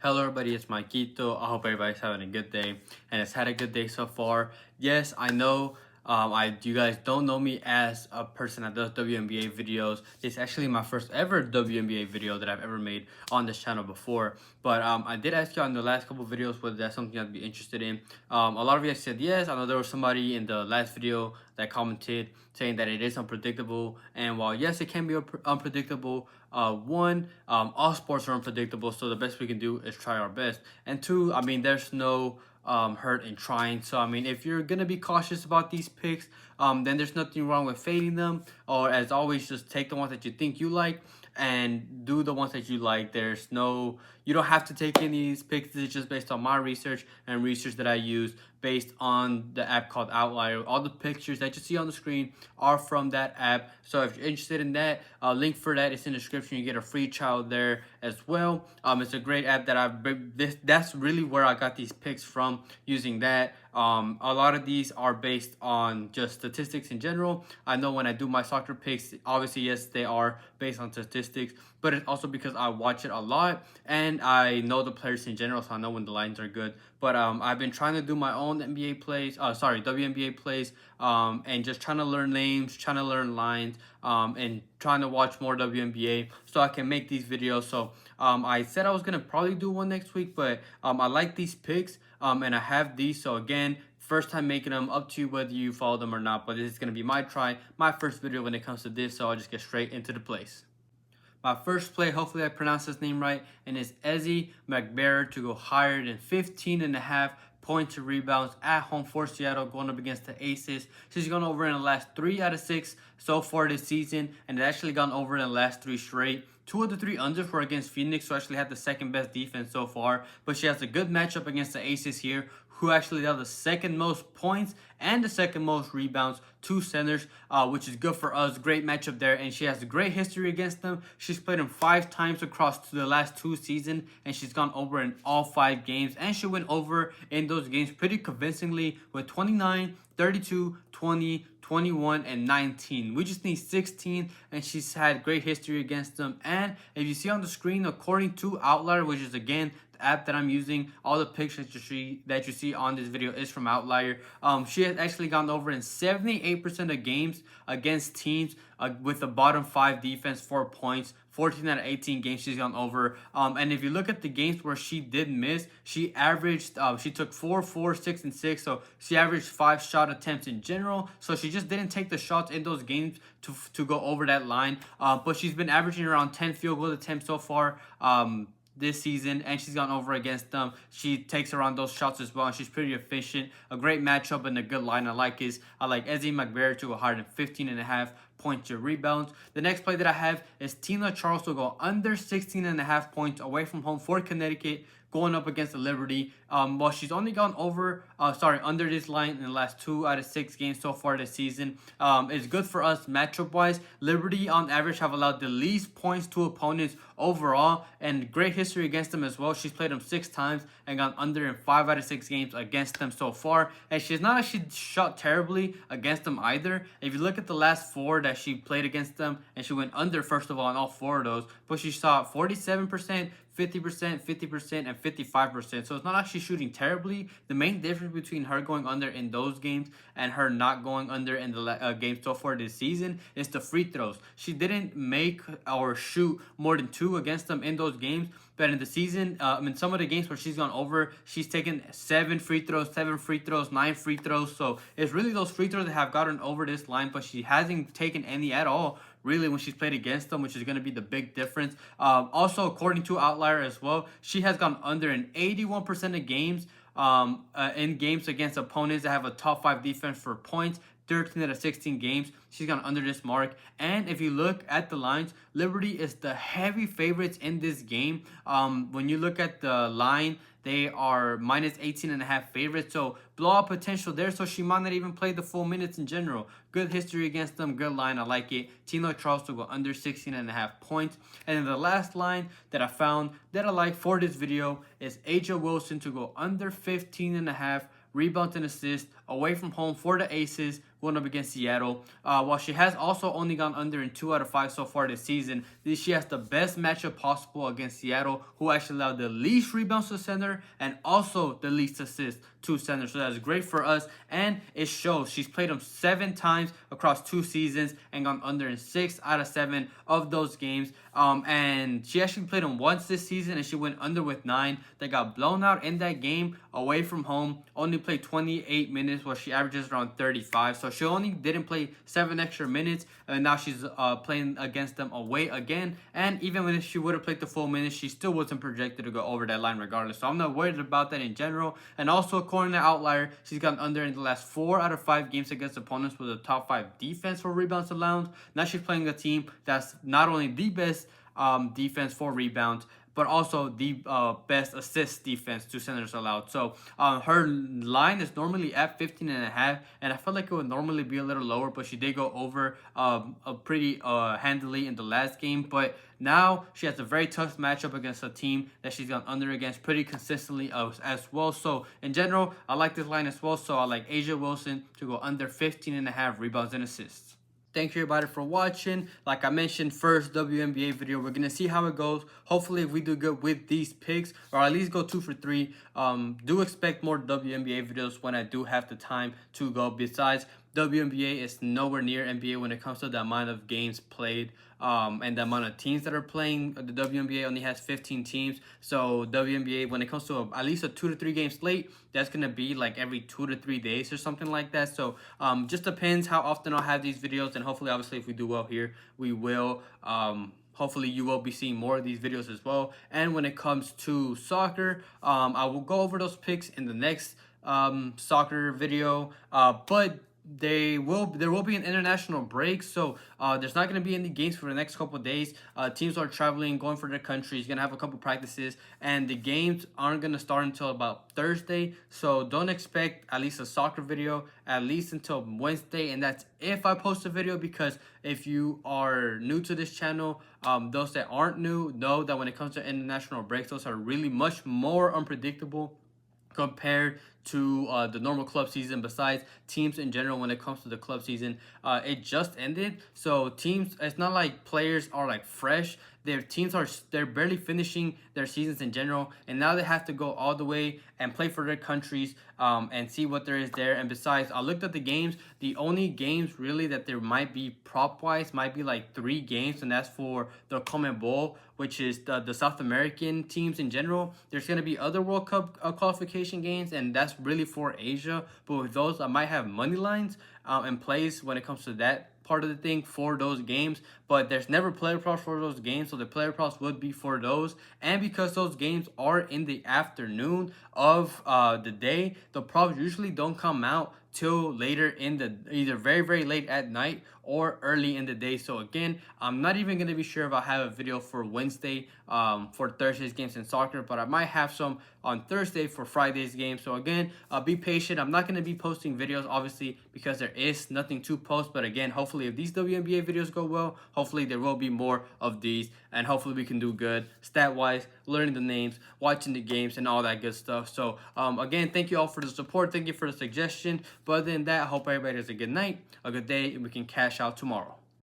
Hello everybody, it's Maikito. I hope everybody's having a good day and has had a good day so far. Yes, I know you guys don't know me as a person that does WNBA videos. It's actually my first ever WNBA video that I've ever made on this channel before. But I did ask you on the last couple videos whether that's something I'd be interested in. A lot of you guys said yes. I know there was somebody in the last video that commented saying that it is unpredictable. And while yes, it can be unpredictable, all sports are unpredictable, so the best we can do is try our best. And two, I mean, there's no hurt in trying. So I mean, if you're gonna be cautious about these picks, then there's nothing wrong with fading them. Or as always, just take the ones that you think you like and do the ones that you like. You don't have to take any of these picks. This is just based on my research and research that I use based on the app called Outlier. All the pictures that you see on the screen are from that app. So if you're interested in that, link for that is in the description. You get a free trial there as well. It's a great app that's really where I got these picks from, using that. A lot of these are based on just statistics in general. I know when I do my soccer picks, obviously yes, they are based on statistics, but it's also because I watch it a lot and I know the players in general, so I know when the lines are good. But I've been trying to do my own WNBA plays, and just trying to learn names, trying to learn lines, and trying to watch more WNBA so I can make these videos. So I said I was gonna probably do one next week, but I like these picks, and I have these. So again, first time making them, up to you whether you follow them or not. But this is gonna be my first video when it comes to this. So I'll just get straight into the plays. My first play, hopefully I pronounced his name right, and it's Ezi Mba to go higher than 15.5 points to rebounds at home for Seattle, going up against the Aces. She's gone over in the last 3 out of 6 so far this season, and it's actually gone over in the last 3 straight. 2 of the 3 unders were against Phoenix, who actually had the second best defense so far, but she has a good matchup against the Aces here, who actually have the second most points and the second most rebounds, 2 centers, which is good for us. Great matchup there, and she has a great history against them. She's played them 5 times across the last 2 seasons, and she's gone over in all 5 games, and she went over in those games pretty convincingly with 29, 32, 20, 21, and 19. We just need 16, and she's had great history against them. And if you see on the screen, according to Outlier, which is again the app that I'm using, all the pictures that you see on this video is from Outlier. She has actually gone over in 78% of games against teams with the bottom 5 defense, 4 points. 14 out of 18 games she's gone over. And if you look at the games where she did miss, she averaged, she took 4, 4, 6, and 6. So she averaged 5 shot attempts in general. So she just didn't take the shots in those games to go over that line. But she's been averaging around 10 field goal attempts so far this season, and she's gone over against them. She takes around those shots as well, and she's pretty efficient. A great matchup and a good line I like Ezi Mba to go higher than 15.5 points to rebounds. The next play that I have is Tina Charles to go under 16.5 points away from home for Connecticut, going up against the Liberty. Well, she's only gone under this line in the last 2 out of 6 games so far this season. It's good for us matchup wise. Liberty on average have allowed the least points to opponents overall, and great history against them as well. She's played them 6 times and gone under in 5 out of 6 games against them so far. And she's not actually shot terribly against them either. If you look at the last 4 that she played against them, and she went under first of all in all 4 of those, but she shot 47%, 50%, 50%, and 55%. So it's not actually shooting terribly. The main difference between her going under in those games and her not going under in the games so far this season is the free throws. She didn't make or shoot more than 2 against them in those games. But in the season, in some of the games where she's gone over, she's taken 7 free throws, 9 free throws. So it's really those free throws that have gotten over this line, but she hasn't taken any at all really when she's played against them, which is going to be the big difference. Also, according to Outlier as well, she has gone under in 81% of games in games against opponents that have a top 5 defense for points. 13 out of 16 games, she's gone under this mark. And if you look at the lines, Liberty is the heavy favorites in this game. When you look at the line, they are minus 18.5 favorites, so blowout potential there. So she might not even play the full minutes in general. Good history against them, good line, I like it. Tina Charles to go under 16.5 points. And then the last line that I found that I like for this video is A'ja Wilson to go under 15.5 rebounds and assists away from home for the Aces going up against Seattle. While she has also only gone under in 2 out of 5 so far this season, she has the best matchup possible against Seattle, who actually allowed the least rebounds to center and also the least assists to center. So that's great for us, and it shows. She's played them 7 times across 2 seasons and gone under in 6 out of 7 of those games. And she actually played them once this season and she went under with 9. They got blown out in that game away from home. Only played 28 minutes while she averages around 35. So she only didn't play 7 extra minutes, and now she's playing against them away again. And even when she would have played the full minutes, she still wasn't projected to go over that line regardless. So I'm not worried about that in general. And also, according to Outlier, she's gotten under in the last 4 out of 5 games against opponents with a top 5 defense for rebounds allowed. Now she's playing a team that's not only the best defense for rebounds, but also the best assist defense to centers allowed. So her line is normally at 15.5, and I felt like it would normally be a little lower, but she did go over pretty handily in the last game. But now she has a very tough matchup against a team that she's gone under against pretty consistently as well. So in general, I like this line as well. So I like A'ja Wilson to go under 15.5 rebounds and assists. Thank you everybody for watching. Like I mentioned, first WNBA video. We're gonna see how it goes. Hopefully, if we do good with these picks, or at least go 2 for 3. Do expect more WNBA videos when I do have the time to go. Besides, WNBA is nowhere near NBA when it comes to the amount of games played and the amount of teams that are playing. The WNBA only has 15 teams. So WNBA, when it comes to at least a 2 to 3 game slate, that's going to be like every 2 to 3 days or something like that. So just depends how often I'll have these videos. And hopefully, obviously, if we do well here, we will. Hopefully you will be seeing more of these videos as well. And when it comes to soccer, I will go over those picks in the next soccer video. But there will be an international break, so there's not going to be any games for the next couple of days. Teams are traveling, going for their countries, going to have a couple practices, and the games aren't going to start until about Thursday. So don't expect at least a soccer video at least until Wednesday, and that's if I post a video, because if you are new to this channel, those that aren't new know that when it comes to international breaks, those are really much more unpredictable compared to the normal club season. Besides, teams in general, when it comes to the club season, it just ended. So teams, it's not like players are like fresh. Their teams they're barely finishing their seasons in general, and now they have to go all the way and play for their countries and see what there is there. And besides, I looked at the games. The only games really that there might be prop wise might be like 3 games, and that's for the CONMEBOL, which is the South American teams in general. There's going to be other World Cup qualification games, and that's really for Asia. But with those, I might have money lines in place when it comes to that part of the thing for those games. But there's never player props for those games, so the player props would be for those. And because those games are in the afternoon of the day, the props usually don't come out till later in the either very late at night or early in the day. So again, I'm not even going to be sure if I have a video for Wednesday for Thursday's games in soccer, but I might have some on Thursday for Friday's game. So again, be patient. I'm not going to be posting videos obviously because there is nothing to post, but again, hopefully if these WNBA videos go well, hopefully there will be more of these, and hopefully we can do good stat wise, learning the names, watching the games, and all that good stuff. So again, thank you all for the support. Thank you for the suggestion. But other than that, I hope everybody has a good night, a good day, and we can cash out tomorrow.